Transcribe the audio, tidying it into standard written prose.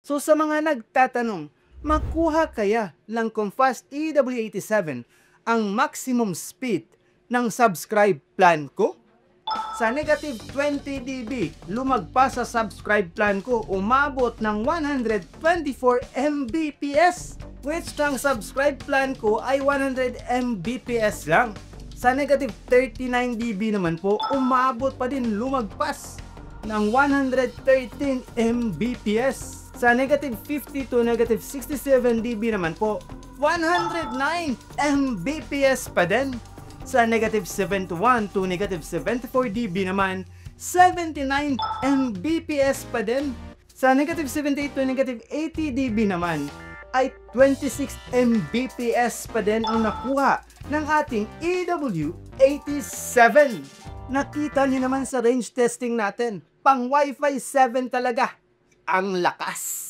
So sa mga nagtatanong, makuha kaya ng Comfast EW87 ang maximum speed ng subscribe plan ko? Sa negative 20 dB, lumagpas sa subscribe plan ko, umabot ng 124 Mbps, which ang subscribe plan ko ay 100 Mbps lang. Sa negative 39 dB naman po, umabot pa din lumagpas ng 113 Mbps. Sa negative 50 to negative 67 dB naman po, 109 Mbps pa din. Sa negative 71 to negative 74 dB naman, 79 Mbps pa din. Sa negative 78 to negative 80 dB naman, ay 26 Mbps pa din ang nakuha ng ating EW87. Nakita nyo naman sa range testing natin, pang Wi-Fi 7 talaga. Ang lakas!